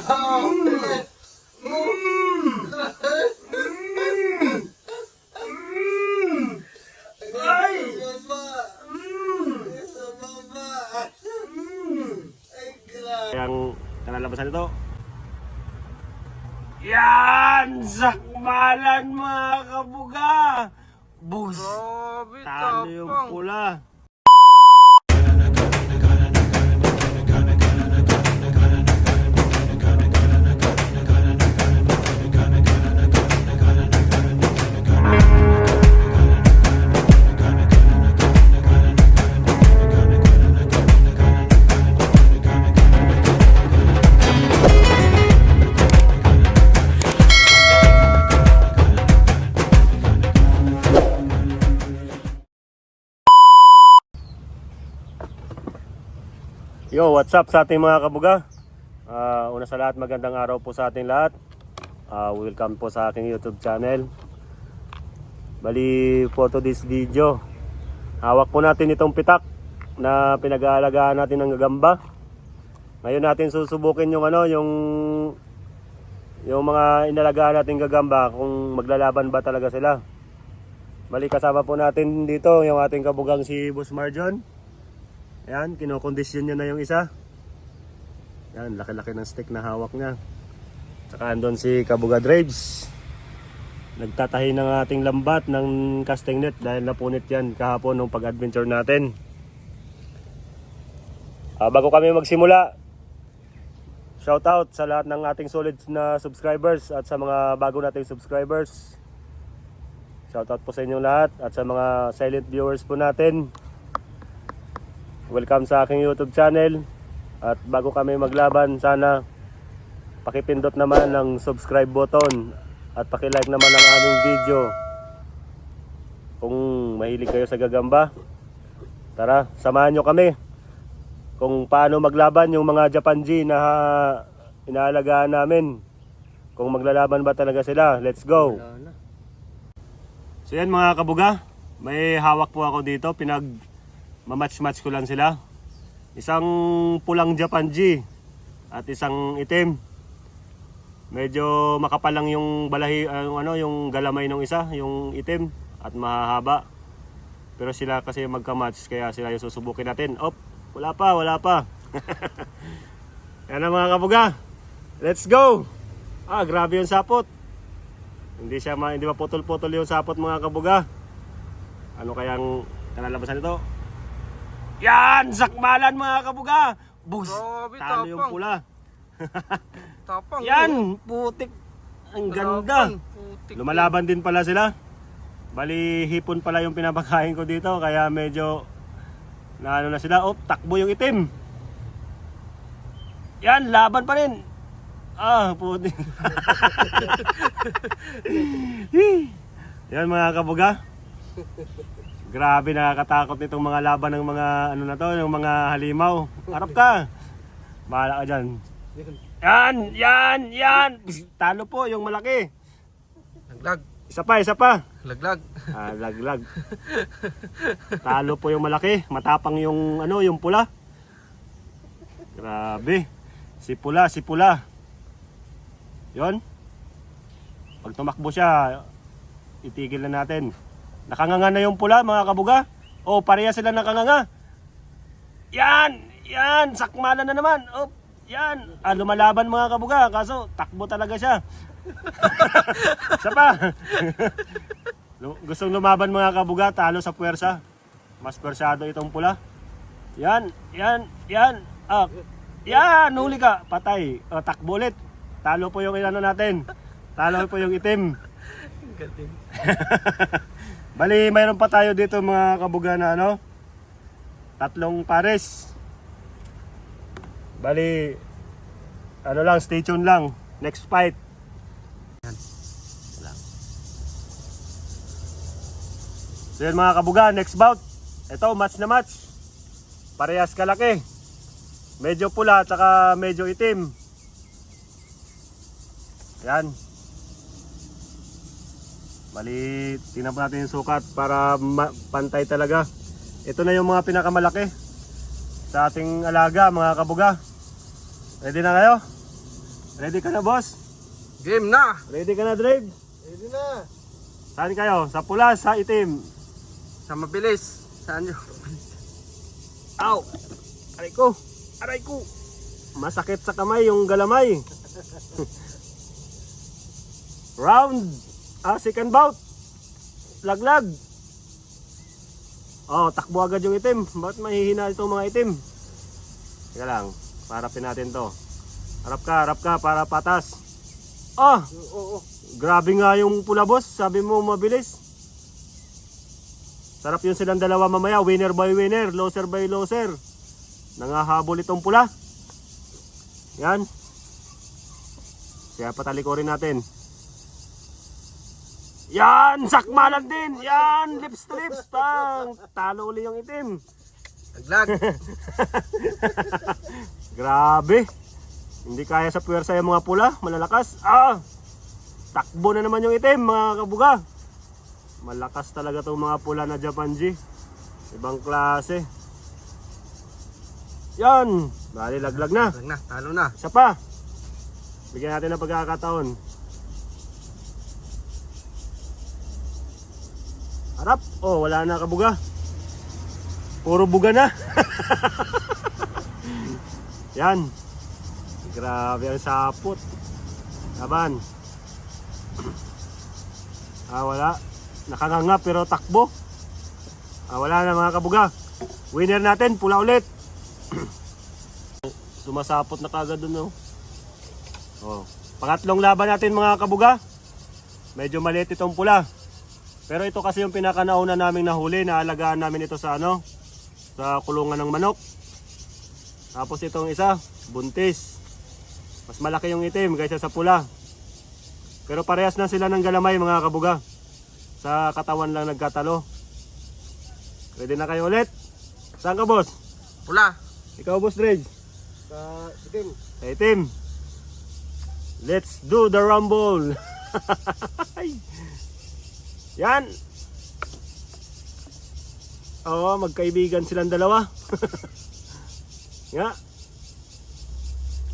Yang kalalabasan ito. Yan! Sakmalan mga kabuga! Bugs! Talo yung pula. Yo, what's up sa ating mga kabuga? Una sa lahat, magandang araw po sa ating lahat. Welcome po sa aking YouTube channel. Bali po to this video. Hawak po natin itong pitak na pinag-aalagaan natin ng gagamba. Ngayon natin susubukin yung yung mga inalagaan nating gagamba kung maglalaban ba talaga sila. Bali kasama po natin dito yung ating kabugang si Boss Marjon. Ayan, kinokondisyon niya na yung isa. Ayan, laki-laki ng stick na hawak niya. Tsaka andun si Kabuga Drives. Nagtatahi ng ating lambat ng casting net dahil napunit yan kahapon nung pag-adventure natin. Bago kami magsimula, shoutout sa lahat ng ating solid na subscribers at sa mga bago nating subscribers. Shoutout po sa inyong lahat at sa mga silent viewers po natin. Welcome sa aking YouTube channel. At bago kami maglaban, sana pakipindot naman ng subscribe button at pakilike naman ang aming video. Kung mahilig kayo sa gagamba, tara, samahan nyo kami kung paano maglaban yung mga Japan G na inaalagaan namin. Kung maglalaban ba talaga sila. Let's go. So yan mga kabuga, may hawak po ako dito. Mamatch-match ko lang sila. Isang pulang Japan G at isang itim. Medyo makapal lang yung balahi, yung galamay ng isa, yung itim, at mahahaba. Pero sila kasi magka-match, kaya sila yung susubukin natin. Wala pa. Yan na mga kabuga. Let's go. Grabe yung sapot. Hindi maputol-putol yung sapot mga kabuga. Ano kayang kalalabasan ito? Yan! Sakmalan mga kabuga! Bugs! Talo yung pula. Tapang. Yan! Putik! Ang ganda! Putik. Lumalaban din pala sila. Bali hipon pala yung pinapakain ko dito, kaya medyo na sila. Takbo yung itim. Yan! Laban pa rin! Putik. Yan mga kabuga. Grabe, nakakatakot nitong mga laban ng mga yung mga halimaw. Harap ka. Bahala ka dyan. Yan. Talo po yung malaki. Laglag. Isa pa. Laglag. Laglag. Talo po yung malaki. Matapang yung yung pula. Grabe. Si pula. Yon. Pag tumakbo siya, itigil na natin. Nakanganga na yung pula mga kabuga. Pareha sila nakanganga. Yan, sakmalan na naman. Yan, lumalaban mga kabuga. Kaso takbo talaga siya. Isa pa. Gustong lumaban mga kabuga, talo sa puwersa. Mas puwersado itong pula. Yan. Yan, huli ka. Patay. Takbo ulit. Talo po yung natin. Talo po yung itim. Bali, mayroon pa tayo dito mga kabuga na 3 pares. Bali, stay tuned lang. Next fight. So yan mga kabuga, next bout. Ito, match na match. Parehas kalaki. Medyo pula at saka medyo itim. Yan. Bali, tingnan po natin yung sukat para pantay talaga. Ito na yung mga pinakamalaki sa ating alaga mga kabuga. Ready na kayo? Ready ka na, boss? Game na! Ready ka na, Dave? Ready na. Saan kayo? Sa pula, sa itim? Sa mabilis. Saan nyo? Ow! Aray ko! Aray ko! Masakit sa kamay yung galamay. Round! Second bout! Laglag! Oh, takbo agad yung itim. Bakit mahihina itong mga itim? Teka lang, parapin natin to. Harap ka para patas. Oh! Oo. Grabe nga yung pula, boss. Sabi mo mabilis. Sarap yun silang dalawa mamaya. Winner by winner, loser by loser. Nangahabol itong pula. Yan. Kaya patalikorin natin. Yan! Sakmalan din! Yan! Lips to lips! Pang! Talo uli yung itim. Naglag. Grabe. Hindi kaya sa puwersa yung mga pula. Malalakas. Takbo na naman yung itim, mga kabuga. Malakas talaga itong mga pula na Japanji. Ibang klase. Yan. Bali, laglag na. Naglag na. Talo na. Isa pa. Bigyan natin ng pagkakataon. Harap. Oh, wala na kabuga. Puro buga na. Yan. Grabe ang sapot. Laban. Wala. Nakanganga pero takbo. Wala na mga kabuga. Winner natin, pula ulit. Sumasapot na kagad dun, no? Oh. Pangatlong laban natin mga kabuga. Medyo maliit itong pula. Pero ito kasi yung pinakanauna naming nahuli. Naalagaan namin ito sa ano? Sa kulungan ng manok. Tapos itong isa, buntis. Mas malaki yung itim kaysa sa pula. Pero parehas na sila ng galamay mga kabuga. Sa katawan lang nagkatalo. Ready na kayo ulit? Saan ka, boss? Pula. Ikaw, boss Dredge? Sa itim. Sa itim. Let's do the rumble. Yan. Oo, magkaibigan silang dalawa. Nga.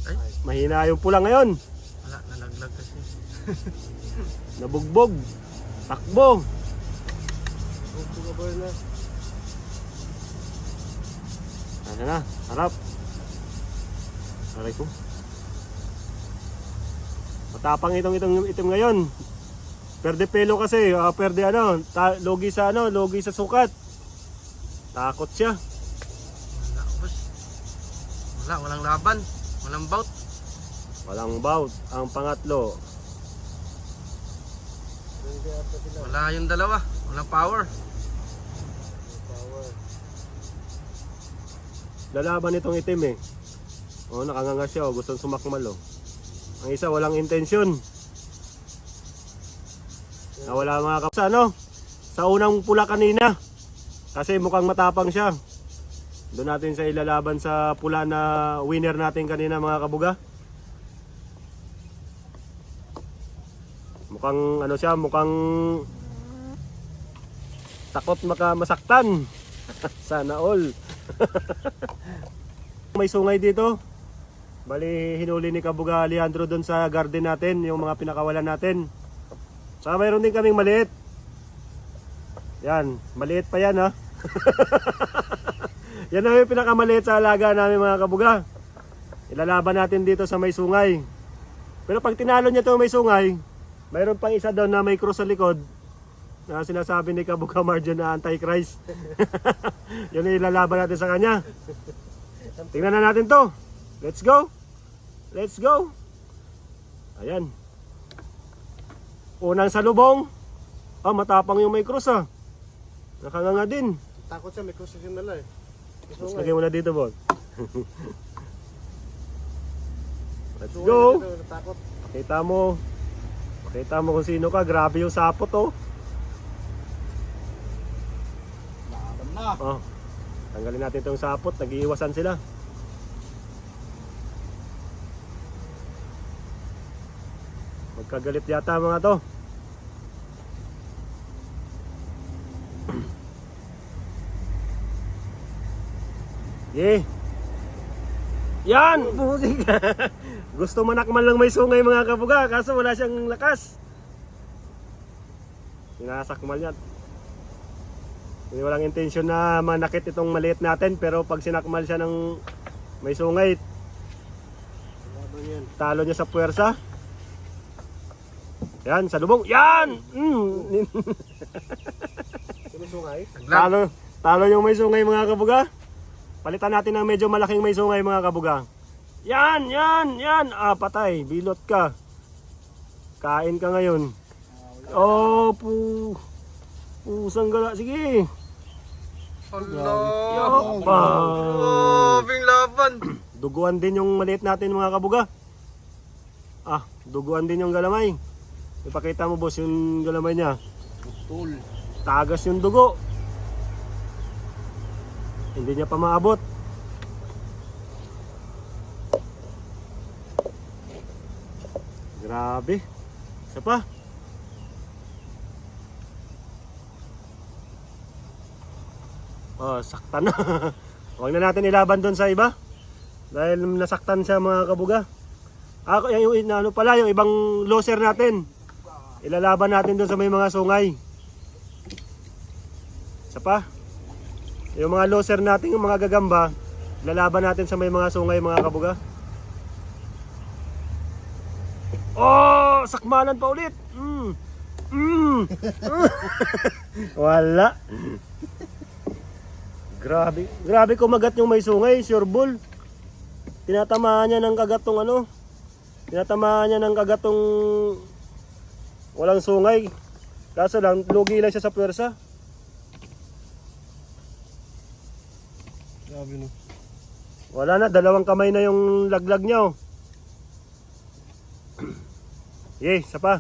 Ay. Mahina yung pula ngayon. Wala. Nalaglag kasi. Nabugbog. Takbo. Pumabay na. Ano na? Harap. Aray ko. Matapang itong ngayon. Perde pelo kasi, perde ano, logi sa sukat. Takot siya. Wala, boss. Wala. Walang laban. Walang bout. Walang bout. Ang pangatlo. Hindi ata sila. Wala yung dalawa. Walang power. Power. Lalaban itong itim eh. Oh, nakanganga siya, gustong sumakmal oh. Ang isa walang intensyon. Nawala mga kapsa, ano? Sa unang pula kanina. Kasi mukhang matapang siya. Doon natin sa ilalaban sa pula na winner natin kanina mga kabuga. Mukhang ano siya, mukhang takot masaktan. Sana all. May sungay dito. Bali hinuli ni Kabuga Leandro doon sa garden natin, yung mga pinakawalan natin. Saka mayroon din kaming maliit. Yan, maliit pa yan ha. Yan na yung pinakamaliit sa alaga namin mga kabuga. Ilalaban natin dito sa may sungay. Pero pag tinalo niya ito may sungay, mayroon pang isa doon na may cross sa likod na sinasabi ni Kabuga Marjon na Antichrist. Yun yung ilalaban natin sa kanya. Tingnan na natin to. Let's go. Let's go. Ayan. Unang salubong. Matapang yung may cross ah. Nakanganga din. Takot siya, may crucifixion nila eh. Mas lagay mo na dito, Bon. Let's go. Takot. Pakita mo kung sino ka. Grabe yung sapot oh. Laban na. Oh. Tanggalin natin itong sapot. Nag-iiwasan sila. Magkagalit yata mga to. Yeah. Yan! Putik! Gusto manakman lang may sungay mga kabuga, kaso wala siyang lakas. Sinasakmal yan. Hindi walang intensyon na manakit itong maliit natin, pero pag sinakmal siya ng may sungay, Laban yan. talo niya sa puwersa. Yan, sa lubong. Yan! Sinusungay. Talo yung may sungay mga kabuga. Palitan natin ng medyo malaking may sungay mga kabuga. Yan, yan, yan. Ah, patay. Bilot ka. Kain ka ngayon. Oh, pusang gala. Sige. Hala. Yapa. Grabing laban. Duguan din yung maliit natin mga kabuga. Ah, duguan din yung galamay. Ipakita mo boss yung galamay niya. Tool. Tagas yung dugo. Hindi niya pa maabot. Grabe. Isa pa. Oh, saktan na. Huwag na natin ilaban doon sa iba. Dahil nasaktan siya mga kabuga. Ako yung ano pala, yung ibang loser natin. Ilalaban natin doon sa may mga sungay. Isa pa. Yung mga loser natin, yung mga gagamba, lalaban natin sa may mga sungay mga kabuga. Oh, sakmalan pa ulit. Wala. Grabe kumagat yung may sungay, sure bull. Tinatamaan niya ng kagatong ano. Tinatamaan niya ng kagatong walang sungay. Kaso lang, lugi lang siya sa pwersa. Grabe no. Wala na, dalawang kamay na yung laglag niya oh. Yeh, isa pa.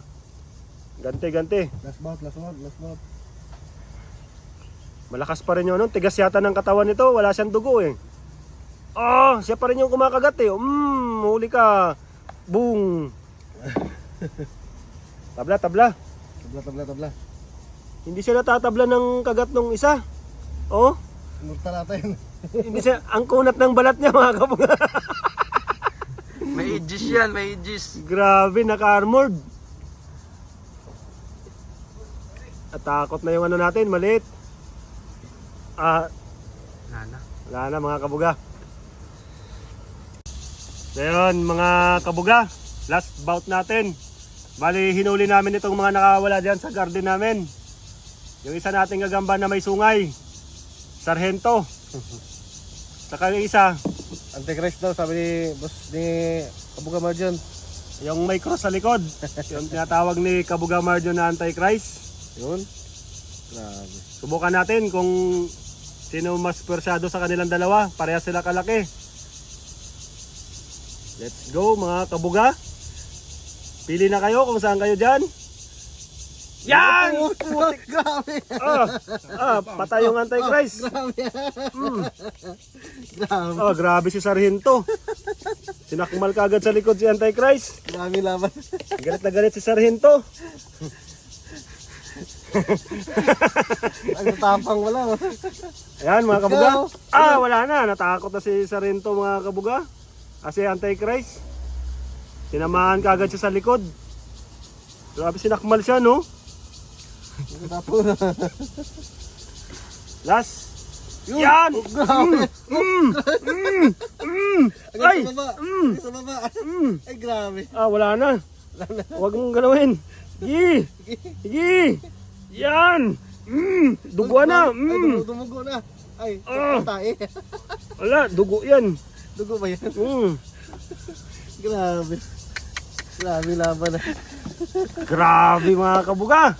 Ganti. Last bout. Malakas pa rin yun, no? Tigas yata ng katawan nito, wala siyang dugo eh. Oh, siya pa rin yung kumakagat eh. Huli ka. Boom. Tabla. Tabla. Hindi siya natatabla ng kagat nung isa. Oh, Sinurta natin. hindi siya, ang kunat ng balat niya mga kabuga. May edges yan, may edges. Grabe, naka-armored. Natakot na yung ano natin, maliit. Nana. Wala na mga kabuga. Ngayon mga kabuga, last bout natin. Bali hinuli namin itong mga nakawala dyan sa garden namin. Yung isa nating gagamba na may sungay, Sargento. Saka yung isa, Antichrist daw, sabi ni boss ni Kabuga Marjon. yung may cross sa likod. Yung tinatawag ni Kabuga Marjon na Antichrist. Yun. Grabe. Subukan natin kung sino mas pwersado sa kanilang dalawa. Parehas sila kalaki. Let's go mga kabuga. Pili na kayo kung saan kayo dyan. Yan! Putik! Grabe. Patay yung Antichrist. Grabe. Grabe si Sargento. Sinakmal kagad sa likod si Antichrist. Grabe laban. Galit na galit si Sargento. Ang tapang wala. Ayan mga kabuga. Wala na. Natakot na si Sargento mga kabuga. Kasi Antichrist. Tinamaan kagad siya sa likod. Grabe sinakmal siya no. Tapos. Last. Yan! Grabe. Ay! Sa baba. Ay grabe. Wala na. Huwag mong galawin. Sige! Yan! Dugo na! Ay, dumugo na. Ay, tae. Wala, dugo yan. Dugo ba yan? Grabe. Grabe laban na. Grabe mga kabuga.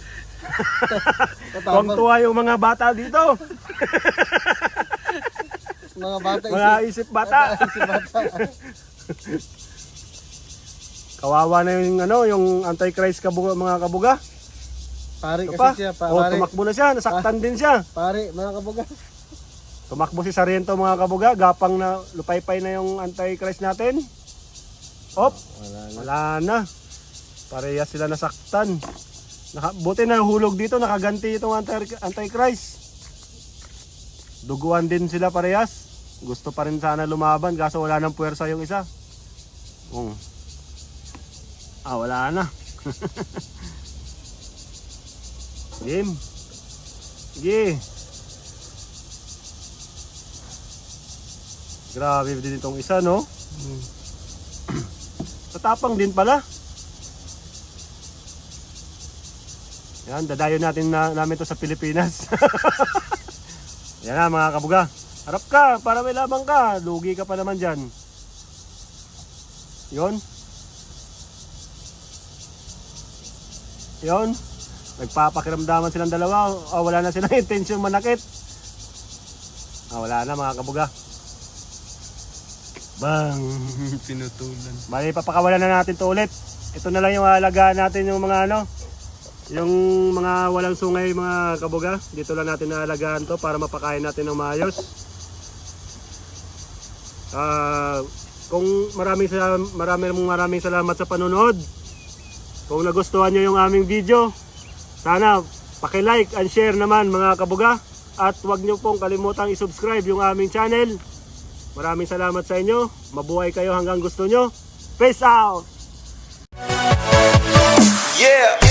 Tuwang-tuwa yung mga bata dito. Mga bata. Mga isip bata. Kawawa na yung yung Antichrist kabuga, mga kabuga. Pare Ito kasi pa. siya. Pare, Tumakbo na siya, nasaktan din siya. pare, mga kabuga. Tumakbo si Sargento mga kabuga, gapang na lupaypay na yung Antichrist natin. Wala na. Parehas sila nasaktan. Buti na hulog dito, nakaganti itong Antichrist. Duguan din sila parehas. Gusto pa rin sana lumaban kaso wala nang puwersa yung isa. Wala na. Game. Sige. Grabe din itong isa, no? Tatapang din pala. Yan, dadayo namin to sa Pilipinas. Yan na mga kabuga. Harap ka para may labang ka. Lugi ka pa naman dyan. Yon. Yon. Nagpapakiramdaman silang dalawa. Wala na silang intensyon manakit. Wala na mga kabuga. Bang. Pinutulan. Bali, papakawalan na natin to ulit. Ito na lang yung alagaan natin yung mga yung mga walang sungay mga kabuga. Dito lang natin naalagaan to para mapakain natin ng maayos. Kung maraming salamat sa panonood. Kung nagustuhan nyo yung aming video, sana paki-like and share naman mga kabuga. At huwag nyo pong kalimutang i-subscribe yung aming channel. Maraming salamat sa inyo. Mabuhay kayo hanggang gusto nyo. Peace out! Yeah.